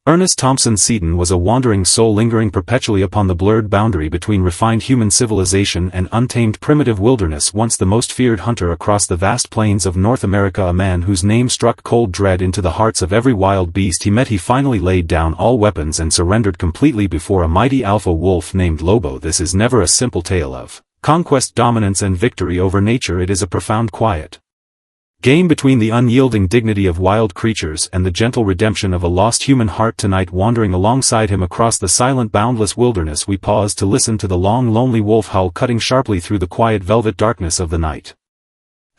Ernest Thompson Seton was a wandering soul lingering perpetually upon the blurred boundary between refined human civilization and untamed primitive wilderness, once the most feared hunter across the vast plains of North America, a man whose name struck cold dread into the hearts of every wild beast he met. He finally laid down all weapons and surrendered completely before a mighty alpha wolf named Lobo. This is never a simple tale of conquest, dominance and victory over nature. It is a profound quiet game between the unyielding dignity of wild creatures and the gentle redemption of a lost human heart. Tonight, wandering alongside him across the silent, boundless wilderness, we pause to listen to the long, lonely wolf howl cutting sharply through the quiet velvet darkness of the night.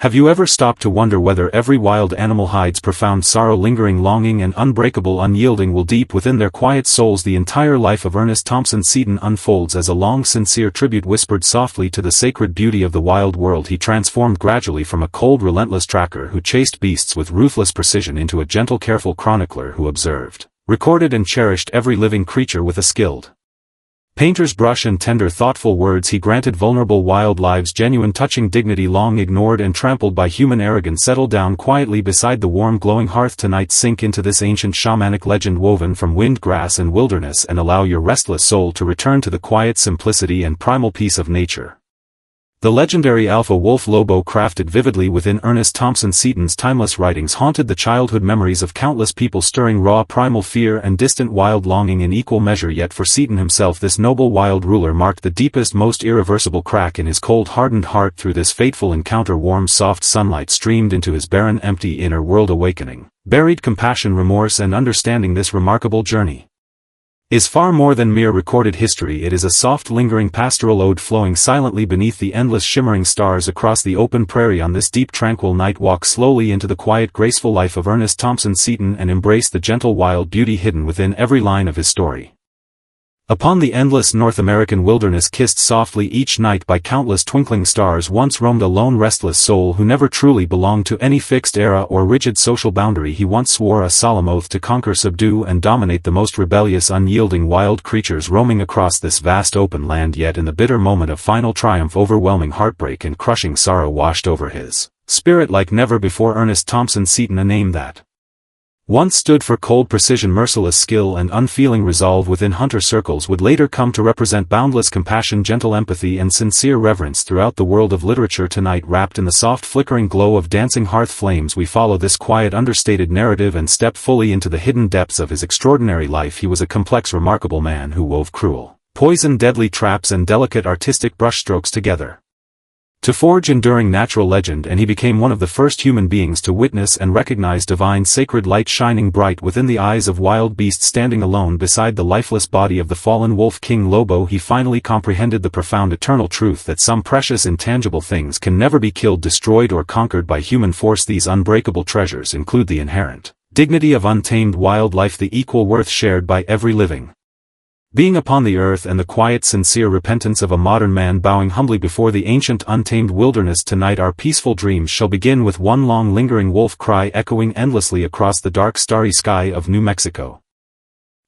Have you ever stopped to wonder whether every wild animal hides profound sorrow, lingering longing and unbreakable unyielding will deep within their quiet souls? The entire life of Ernest Thompson Seton unfolds as a long, sincere tribute whispered softly to the sacred beauty of the wild world. He transformed gradually from a cold, relentless tracker who chased beasts with ruthless precision into a gentle, careful chronicler who observed, recorded and cherished every living creature with a skilled painter's brush and tender, thoughtful words. He granted vulnerable wild lives genuine, touching dignity long ignored and trampled by human arrogance. Settle down quietly beside the warm, glowing hearth tonight. Sink into this ancient shamanic legend woven from wind, grass and wilderness, and allow your restless soul to return to the quiet simplicity and primal peace of nature. The legendary alpha wolf Lobo, crafted vividly within Ernest Thompson Seton's timeless writings, haunted the childhood memories of countless people, stirring raw primal fear and distant wild longing in equal measure. Yet for Seton himself, this noble wild ruler marked the deepest, most irreversible crack in his cold, hardened heart. Through this fateful encounter, warm, soft sunlight streamed into his barren, empty inner world, awakening buried compassion, remorse and understanding. This remarkable journey is far more than mere recorded history. It is a soft, lingering pastoral ode flowing silently beneath the endless shimmering stars across the open prairie. On this deep, tranquil night, walk slowly into the quiet, graceful life of Ernest Thompson Seton and embrace the gentle, wild beauty hidden within every line of his story. Upon the endless North American wilderness, kissed softly each night by countless twinkling stars, once roamed a lone, restless soul who never truly belonged to any fixed era or rigid social boundary. He once swore a solemn oath to conquer, subdue and dominate the most rebellious, unyielding wild creatures roaming across this vast open land. Yet in the bitter moment of final triumph, overwhelming heartbreak and crushing sorrow washed over his spirit like never before. Ernest Thompson Seton, a name that once stood for cold precision, merciless skill and unfeeling resolve within hunter circles, would later come to represent boundless compassion, gentle empathy and sincere reverence throughout the world of literature. Tonight, wrapped in the soft, flickering glow of dancing hearth flames, we follow this quiet, understated narrative and step fully into the hidden depths of his extraordinary life. He was a complex, remarkable man who wove cruel poison, deadly traps and delicate artistic brushstrokes together to forge enduring natural legend, and he became one of the first human beings to witness and recognize divine, sacred light shining bright within the eyes of wild beasts. Standing alone beside the lifeless body of the fallen wolf king Lobo, he finally comprehended the profound, eternal truth that some precious, intangible things can never be killed, destroyed or conquered by human force. These unbreakable treasures include the inherent dignity of untamed wild life, the equal worth shared by every living being upon the earth, and the quiet, sincere repentance of a modern man bowing humbly before the ancient, untamed wilderness. Tonight our peaceful dreams shall begin with one long, lingering wolf cry echoing endlessly across the dark, starry sky of New Mexico.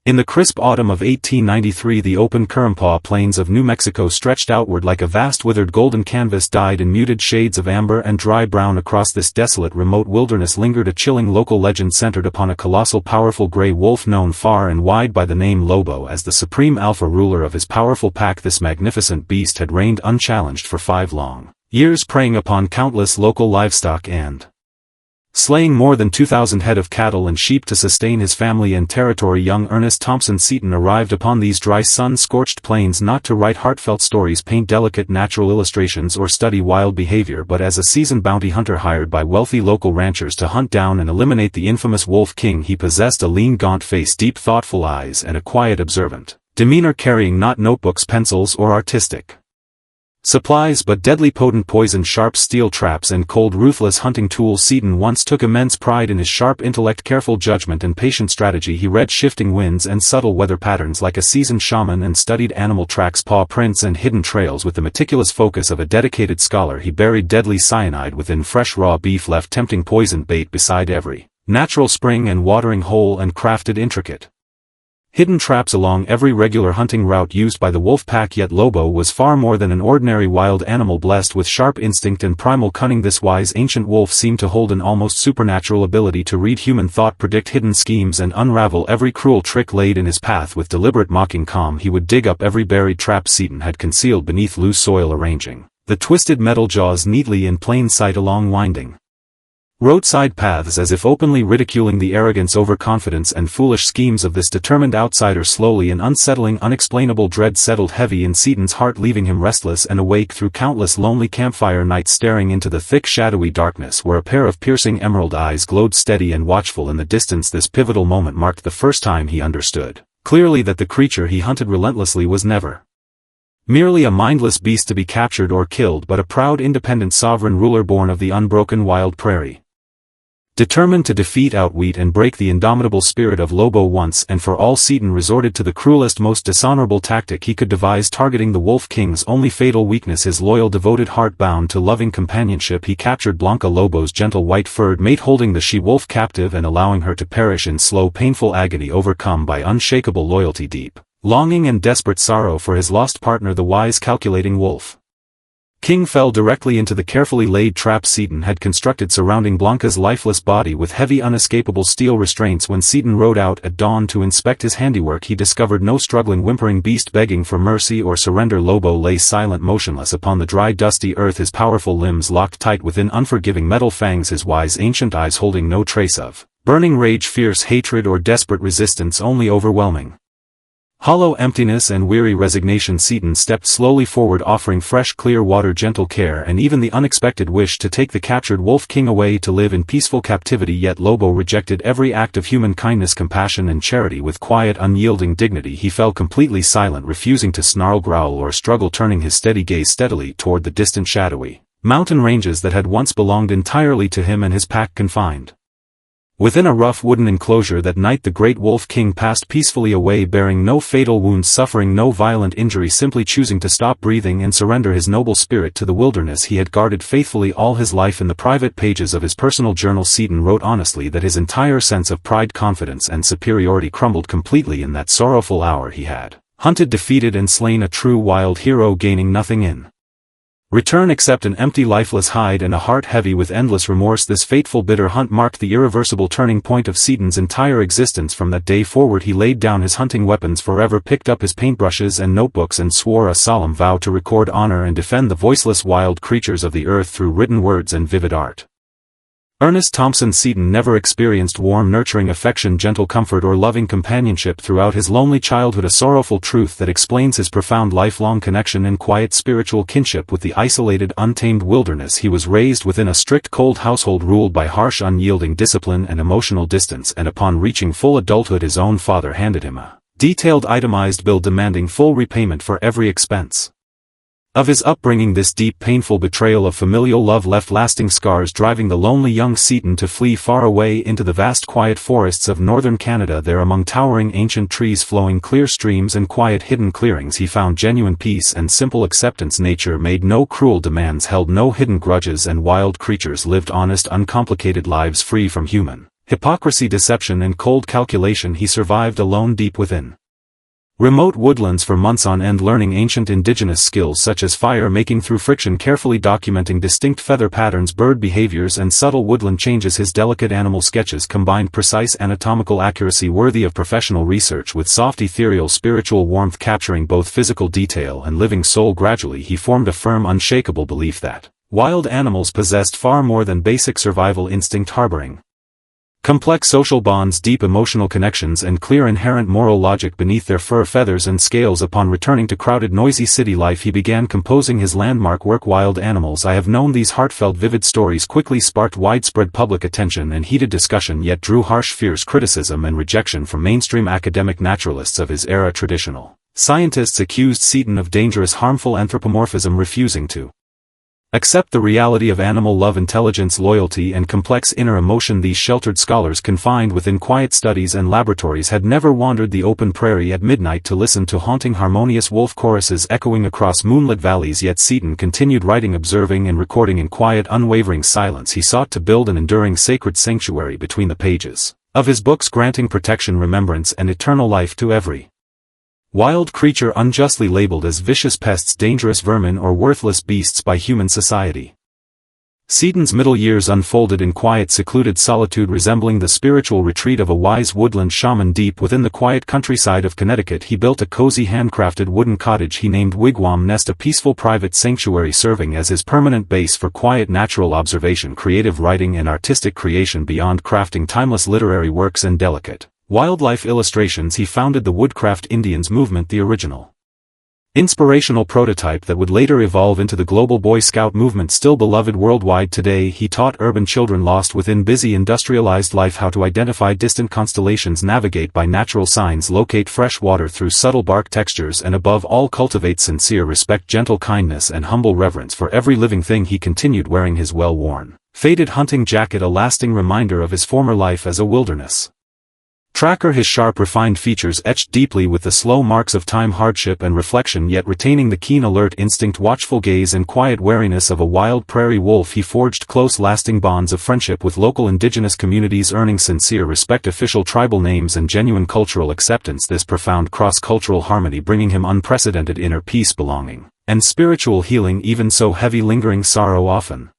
In the crisp autumn of 1893, the open Currumpaw plains of New Mexico stretched outward like a vast, withered golden canvas, dyed in muted shades of amber and dry brown. Across this desolate, remote wilderness lingered a chilling local legend centered upon a colossal, powerful gray wolf known far and wide by the name Lobo. As the supreme alpha ruler of his powerful pack, this magnificent beast had reigned unchallenged for 5 long years, preying upon countless local livestock and slaying more than 2,000 head of cattle and sheep to sustain his family and territory. Young Ernest Thompson Seton arrived upon these dry, sun-scorched plains not to write heartfelt stories, paint delicate natural illustrations or study wild behavior, but as a seasoned bounty hunter hired by wealthy local ranchers to hunt down and eliminate the infamous Wolf King. He possessed a lean, gaunt face, deep, thoughtful eyes and a quiet, observant demeanor, carrying not notebooks, pencils or artistic supplies, but deadly, potent poison, sharp steel traps and cold, ruthless hunting tools. Seton once took immense pride in his sharp intellect, careful judgment and patient strategy. He read shifting winds and subtle weather patterns like a seasoned shaman and studied animal tracks, paw prints and hidden trails with the meticulous focus of a dedicated scholar. He buried deadly cyanide within fresh raw beef, left tempting poison bait beside every natural spring and watering hole, and crafted intricate hidden traps along every regular hunting route used by the wolf pack. Yet Lobo was far more than an ordinary wild animal blessed with sharp instinct and primal cunning. This wise ancient wolf seemed to hold an almost supernatural ability to read human thought, predict hidden schemes, and unravel every cruel trick laid in his path. With deliberate mocking calm he would dig up every buried trap Seton had concealed beneath loose soil, arranging the twisted metal jaws neatly in plain sight along winding roadside paths, as if openly ridiculing the arrogance, overconfidence, and foolish schemes of this determined outsider. Slowly an unsettling, unexplainable dread settled heavy in Seton's heart, leaving him restless and awake through countless lonely campfire nights, staring into the thick shadowy darkness where a pair of piercing emerald eyes glowed steady and watchful in the distance. This pivotal moment marked the first time he understood clearly that the creature he hunted relentlessly was never merely a mindless beast to be captured or killed, but a proud, independent sovereign ruler born of the unbroken wild prairie. Determined to defeat, outwit, and break the indomitable spirit of Lobo once and for all, Seton resorted to the cruelest, most dishonorable tactic he could devise, targeting the Wolf King's only fatal weakness, his loyal, devoted heart bound to loving companionship. He captured Blanca, Lobo's gentle white-furred mate, holding the she-wolf captive and allowing her to perish in slow, painful agony, overcome by unshakable loyalty, deep longing, and desperate sorrow for his lost partner. The wise, calculating Wolf King fell directly into the carefully laid trap Seton had constructed surrounding Blanca's lifeless body with heavy, unescapable steel restraints. When Seton rode out at dawn to inspect his handiwork, he discovered no struggling, whimpering beast begging for mercy or surrender. Lobo lay silent, motionless upon the dry, dusty earth, his powerful limbs locked tight within unforgiving metal fangs, his wise ancient eyes holding no trace of burning rage, fierce hatred, or desperate resistance, only overwhelming hollow emptiness and weary resignation. Seton stepped slowly forward, offering fresh, clear water, gentle care, and even the unexpected wish to take the captured Wolf King away to live in peaceful captivity. Yet Lobo rejected every act of human kindness, compassion, and charity. With quiet, unyielding dignity he fell completely silent, refusing to snarl, growl, or struggle, turning his steady gaze steadily toward the distant, shadowy mountain ranges that had once belonged entirely to him and his pack, confined within a rough wooden enclosure. That night the great Wolf King passed peacefully away, bearing no fatal wounds, suffering no violent injury, simply choosing to stop breathing and surrender his noble spirit to the wilderness he had guarded faithfully all his life. In the private pages of his personal journal, Seton wrote honestly that his entire sense of pride, confidence, and superiority crumbled completely in that sorrowful hour. He had hunted, defeated, and slain a true wild hero, gaining nothing in return except an empty, lifeless hide and a heart heavy with endless remorse. This fateful, bitter hunt marked the irreversible turning point of Seton's entire existence. From that day forward he laid down his hunting weapons forever, picked up his paintbrushes and notebooks, and swore a solemn vow to record, honor, and defend the voiceless wild creatures of the earth through written words and vivid art. Ernest Thompson Seton never experienced warm, nurturing affection, gentle comfort, or loving companionship throughout his lonely childhood, a sorrowful truth that explains his profound lifelong connection and quiet spiritual kinship with the isolated, untamed wilderness. He was raised within a strict, cold household ruled by harsh, unyielding discipline and emotional distance, and upon reaching full adulthood his own father handed him a detailed, itemized bill demanding full repayment for every expense of his upbringing. This deep, painful betrayal of familial love left lasting scars, driving the lonely young Seton to flee far away into the vast, quiet forests of northern Canada. There, among towering ancient trees, flowing clear streams, and quiet hidden clearings, he found genuine peace and simple acceptance. Nature made no cruel demands, held no hidden grudges, and wild creatures lived honest, uncomplicated lives free from human hypocrisy, deception, and cold calculation. He survived alone deep within remote woodlands for months on end, learning ancient indigenous skills such as fire making through friction, carefully documenting distinct feather patterns, bird behaviors, and subtle woodland changes. His delicate animal sketches combined precise anatomical accuracy worthy of professional research with soft, ethereal, spiritual warmth, capturing both physical detail and living soul. Gradually he formed a firm, unshakable belief that wild animals possessed far more than basic survival instinct, harboring complex social bonds, deep emotional connections, and clear inherent moral logic beneath their fur, feathers, and scales. Upon returning to crowded, noisy city life he began composing his landmark work, Wild Animals I Have Known. These heartfelt, vivid stories quickly sparked widespread public attention and heated discussion, yet drew harsh, fierce criticism and rejection from mainstream academic naturalists of his era. Traditional scientists accused Seton of dangerous, harmful anthropomorphism, refusing to accept the reality of animal love, intelligence, loyalty, and complex inner emotion. These sheltered scholars, confined within quiet studies and laboratories, had never wandered the open prairie at midnight to listen to haunting, harmonious wolf choruses echoing across moonlit valleys. Yet Seton continued writing, observing, and recording in quiet, unwavering silence. He sought to build an enduring, sacred sanctuary between the pages of his books granting protection, remembrance and eternal life to every wild creature unjustly labeled as vicious pests, dangerous vermin or worthless beasts by human society. Seton's middle years unfolded in quiet, secluded solitude resembling the spiritual retreat of a wise woodland shaman. Deep within the quiet countryside of Connecticut he built a cozy handcrafted wooden cottage he named Wigwam Nest, a peaceful private sanctuary serving as his permanent base for quiet natural observation, creative writing and artistic creation. Beyond crafting timeless literary works and delicate wildlife illustrations, he founded the Woodcraft Indians movement, the original inspirational prototype that would later evolve into the global Boy Scout movement, still beloved worldwide today. He taught urban children lost within busy industrialized life how to identify distant constellations, navigate by natural signs, locate fresh water through subtle bark textures, and above all cultivate sincere respect, gentle kindness and humble reverence for every living thing. He continued wearing his well-worn, faded hunting jacket, a lasting reminder of his former life as a wilderness tracker, his sharp refined features etched deeply with the slow marks of time, hardship and reflection, yet retaining the keen alert instinct, watchful gaze and quiet wariness of a wild prairie wolf. He forged close lasting bonds of friendship with local indigenous communities, earning sincere respect, official tribal names and genuine cultural acceptance, this profound cross-cultural harmony bringing him unprecedented inner peace, belonging, and spiritual healing. Even so, heavy lingering sorrow often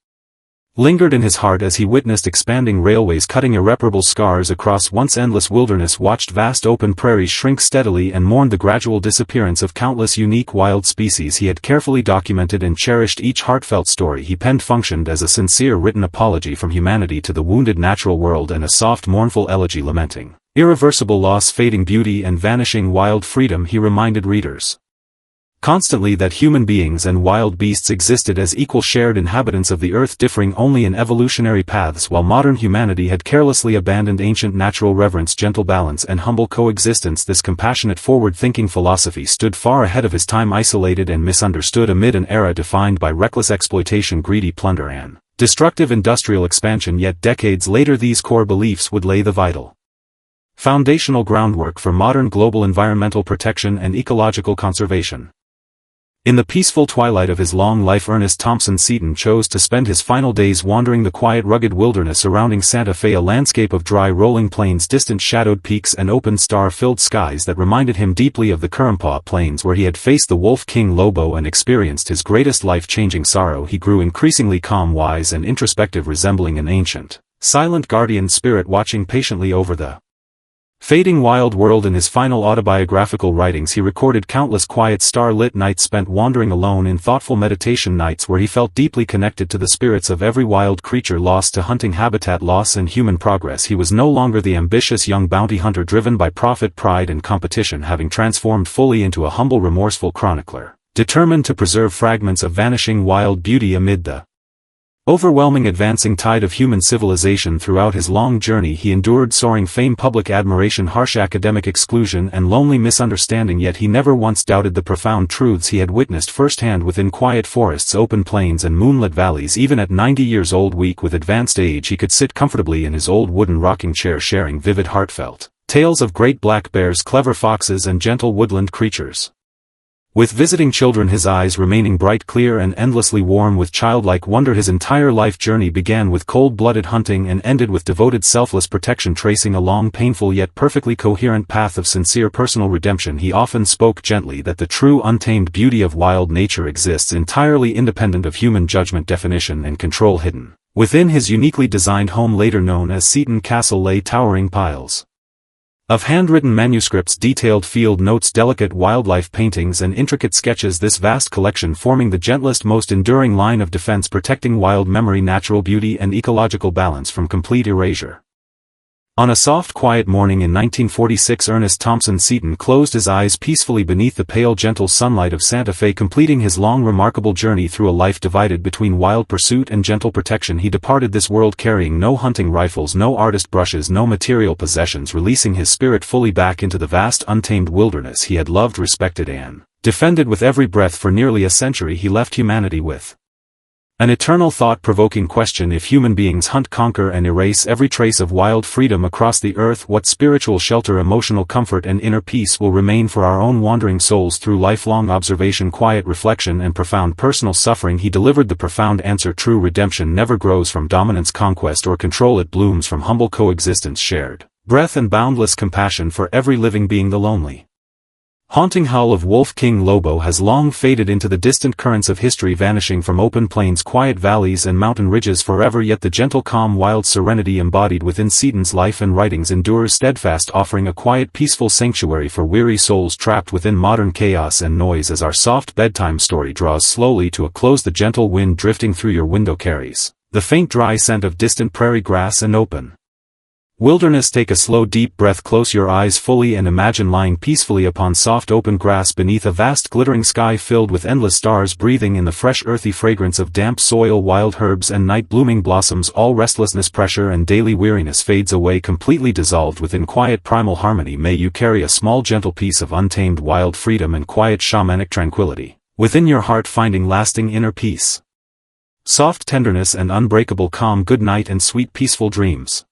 lingered in his heart as he witnessed expanding railways cutting irreparable scars across once endless wilderness, watched vast open prairies shrink steadily and mourned the gradual disappearance of countless unique wild species he had carefully documented and cherished. Each heartfelt story he penned functioned as a sincere written apology from humanity to the wounded natural world, and a soft mournful elegy lamenting irreversible loss, fading beauty and vanishing wild freedom. He reminded readers constantly that human beings and wild beasts existed as equal shared inhabitants of the earth, differing only in evolutionary paths. While modern humanity had carelessly abandoned ancient natural reverence, gentle balance and humble coexistence, this compassionate forward-thinking philosophy stood far ahead of his time, isolated and misunderstood amid an era defined by reckless exploitation, greedy plunder and destructive industrial expansion. Yet decades later these core beliefs would lay the vital foundational groundwork for modern global environmental protection and ecological conservation. In the peaceful twilight of his long life, Ernest Thompson Seton chose to spend his final days wandering the quiet, rugged wilderness surrounding Santa Fe, a landscape of dry rolling plains, distant shadowed peaks and open star-filled skies that reminded him deeply of the Currumpaw Plains where he had faced the wolf king Lobo and experienced his greatest life-changing sorrow. He grew increasingly calm, wise and introspective, resembling an ancient, silent guardian spirit watching patiently over the fading wild world. In his final autobiographical writings he recorded countless quiet, star-lit nights spent wandering alone in thoughtful meditation, nights where he felt deeply connected to the spirits of every wild creature lost to hunting, habitat loss and human progress. He was no longer the ambitious young bounty hunter driven by profit, pride and competition, having transformed fully into a humble, remorseful chronicler, determined to preserve fragments of vanishing wild beauty amid the overwhelming advancing tide of human civilization. Throughout his long journey he endured soaring fame, public admiration, harsh academic exclusion and lonely misunderstanding, yet he never once doubted the profound truths he had witnessed firsthand within quiet forests, open plains and moonlit valleys. Even at 90 years old, weak with advanced age, he could sit comfortably in his old wooden rocking chair sharing vivid, heartfelt tales of great black bears, clever foxes and gentle woodland creatures with visiting children, his eyes remaining bright, clear and endlessly warm with childlike wonder. His entire life journey began with cold-blooded hunting and ended with devoted, selfless protection, tracing a long, painful yet perfectly coherent path of sincere personal redemption. He often spoke gently that the true untamed beauty of wild nature exists entirely independent of human judgment, definition and control. Hidden within his uniquely designed home, later known as Seton Castle, lay towering piles of handwritten manuscripts, detailed field notes, delicate wildlife paintings and intricate sketches, this vast collection forming the gentlest, most enduring line of defense, protecting wild memory, natural beauty and ecological balance from complete erasure. On a soft, quiet morning in 1946, Ernest Thompson Seton closed his eyes peacefully beneath the pale, gentle sunlight of Santa Fe, completing his long, remarkable journey through a life divided between wild pursuit and gentle protection. He departed this world carrying no hunting rifles, no artist brushes, no material possessions, releasing his spirit fully back into the vast, untamed wilderness he had loved, respected and defended with every breath. For nearly a century he left humanity with an eternal, thought-provoking question: if human beings hunt, conquer and erase every trace of wild freedom across the earth, what spiritual shelter, emotional comfort and inner peace will remain for our own wandering souls? Through lifelong observation, quiet reflection and profound personal suffering he delivered the profound answer: true redemption never grows from dominance, conquest or control, it blooms from humble coexistence, shared breath and boundless compassion for every living being. The lonely, haunting howl of Wolf King Lobo has long faded into the distant currents of history, vanishing from open plains, quiet valleys and mountain ridges forever, yet the gentle calm wild serenity embodied within Seton's life and writings endures steadfast, offering a quiet peaceful sanctuary for weary souls trapped within modern chaos and noise. As our soft bedtime story draws slowly to a close, the gentle wind drifting through your window carries the faint dry scent of distant prairie grass and open wilderness. Take a slow deep breath, close your eyes fully and imagine lying peacefully upon soft open grass beneath a vast glittering sky filled with endless stars, breathing in the fresh earthy fragrance of damp soil, wild herbs and night blooming blossoms. All restlessness, pressure and daily weariness fades away, completely dissolved within quiet primal harmony. May you carry a small gentle piece of untamed wild freedom and quiet shamanic tranquility within your heart, finding lasting inner peace, soft tenderness and unbreakable calm. Good night and sweet peaceful dreams.